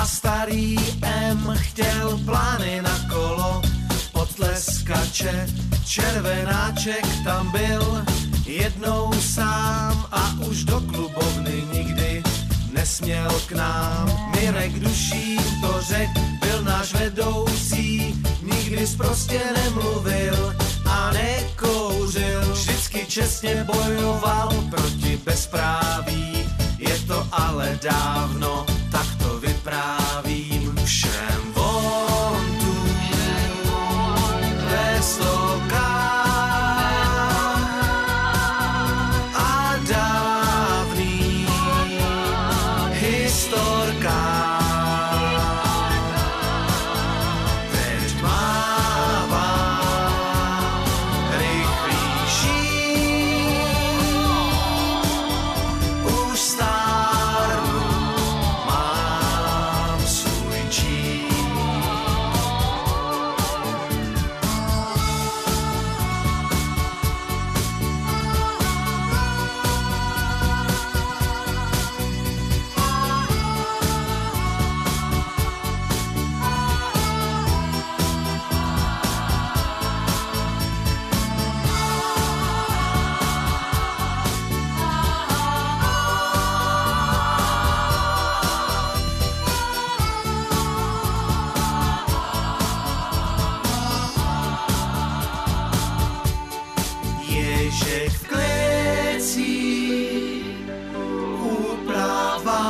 a starý M chtěl plány na kolo, potleskače, červenáček tam byl jednou sám a už do klubovny nikdy nesměl k nám. Mirek Dušín to řek, byl náš vedoucí, nikdy sprostě nemluvil a nekouřil, vždycky čestně bojoval proti bezpráví. Je to ale dávno, tak to vyprávím všem von tu ve stokách a dávných historkách. Teď mává rychlejší, už stárnu, mám svůj číp. Ježek v kleci uplával,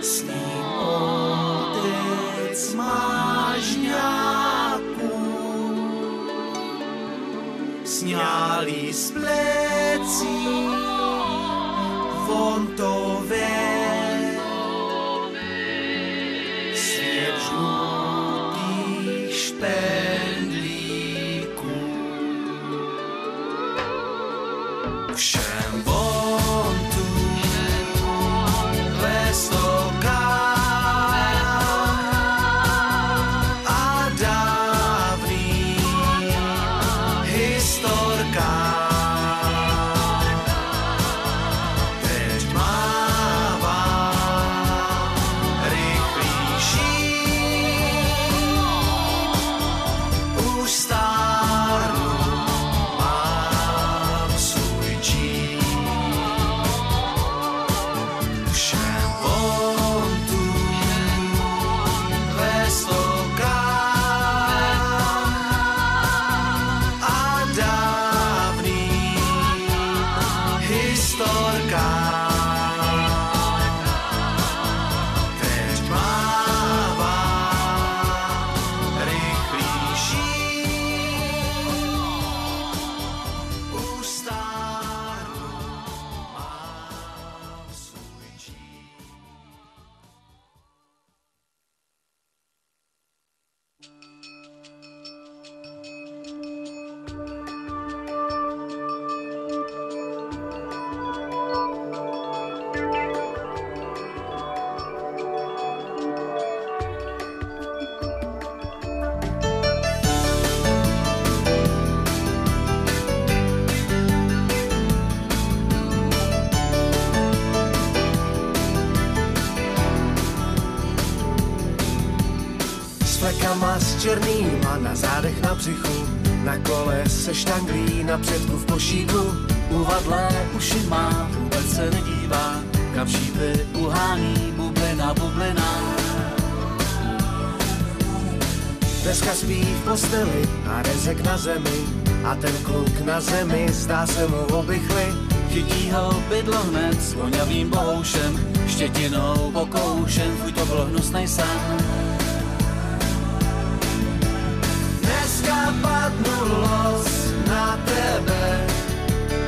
s ním otec mážňáku, sňali z plecí, on to ví, svět žlutých špendlíků. Všem von tu ve stokách a dávných historkách. Teď mává rychlejší, už stárnu, mám svůj číp. Všem von tu ve stokách a dávných historkách. Teď mává rychlejší, už stárnu, mám svůj číp. S flekama s černýma na zádech na břichu, na kole se štanglí, na předku v košíku. Uvadlé uši má, vůbec se nedívá, kam šípy uhání, bublina, bublina. Dneska spí v posteli a rezek na zemi a ten kluk na zemi zdá se mu obychly. Chytí ho bydlo hned s voňavým bohoušem, štětinou pokoušen, fuj to byl hnusnej sen. Dneska padnu los na tebe,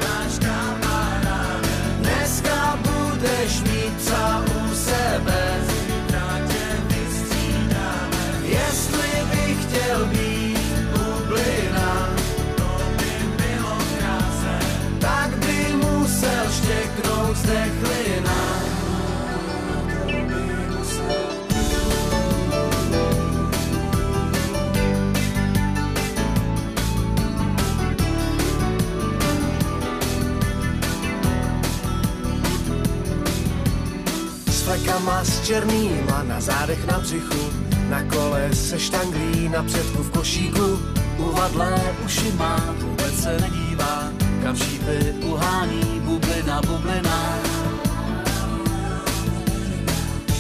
náš kamaráde. Dneska budeš mít psa u sebe, zítra tě vystřídáme. Jestli bych chtěl být bublina, to by bylo krásné, tak by musel štěknout zdechlina. nohama s černýma, na zádech na břichu, na kole se štanglí, na předku v košíku. Uvadlé uši má, vůbec se nedívá, kam šípy uhání, bublina, bublina.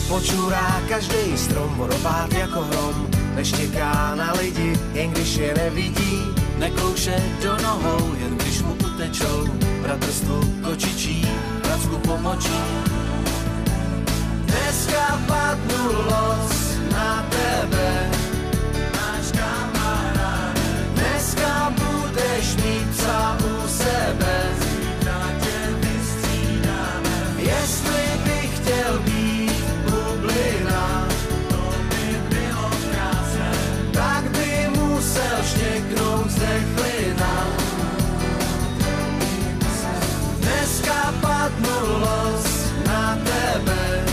Počůrá každej strom, vodopád jako hrom, neštěká na lidi, jen když je nevidí. Nekouše do nohou, jen když mu utečou, bratrstvu kočičí, pracku pomočí. Dneska padnu los na tebe, náš kamaráde. Dneska budeš mít psa u sebe, zítra tě vystřídáme. Jestli bych chtěl být bublina, to by bylo krásné, tak by musel štěknout zdechlina. Dneska padnu los na tebe,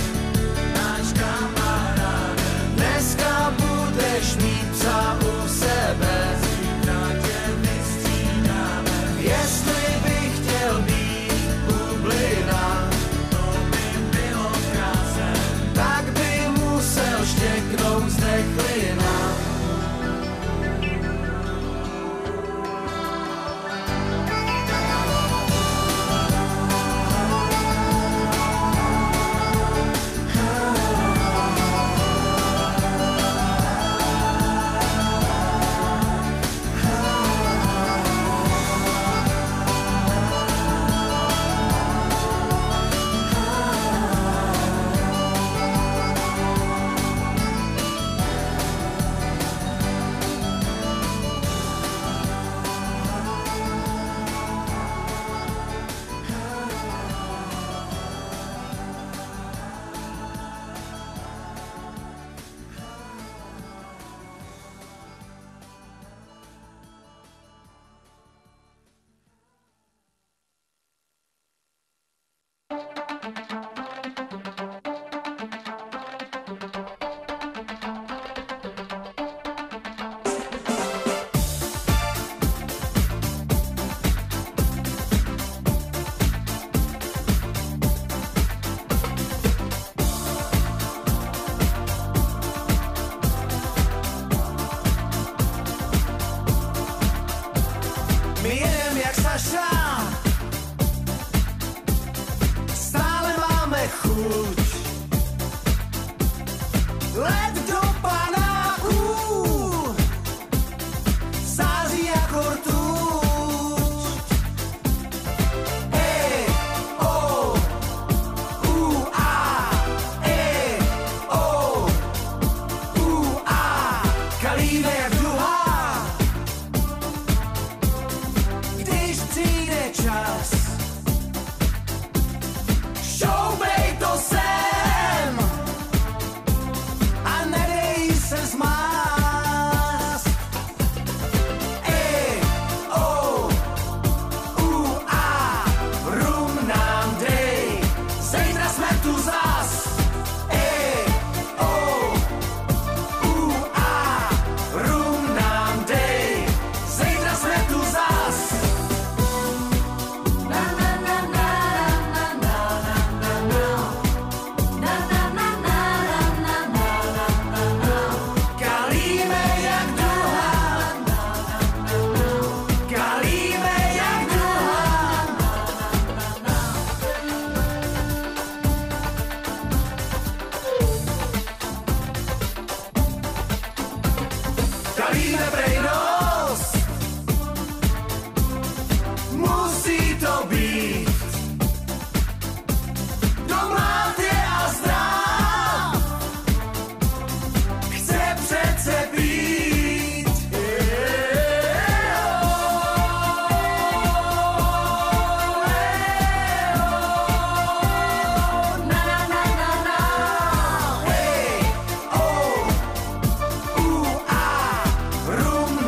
náš kamaráde. Dneska budeš mít psa u sebe, zítra tě vystřídáme. Jestli bych chtěl být bublina, to by bylo krásné, tak by musel štěknout zdechlina. Rum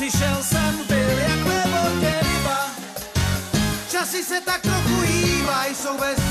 přišel jsem, byl jak ve vodě ryba. Časy se tak trochu hývají, jsou bez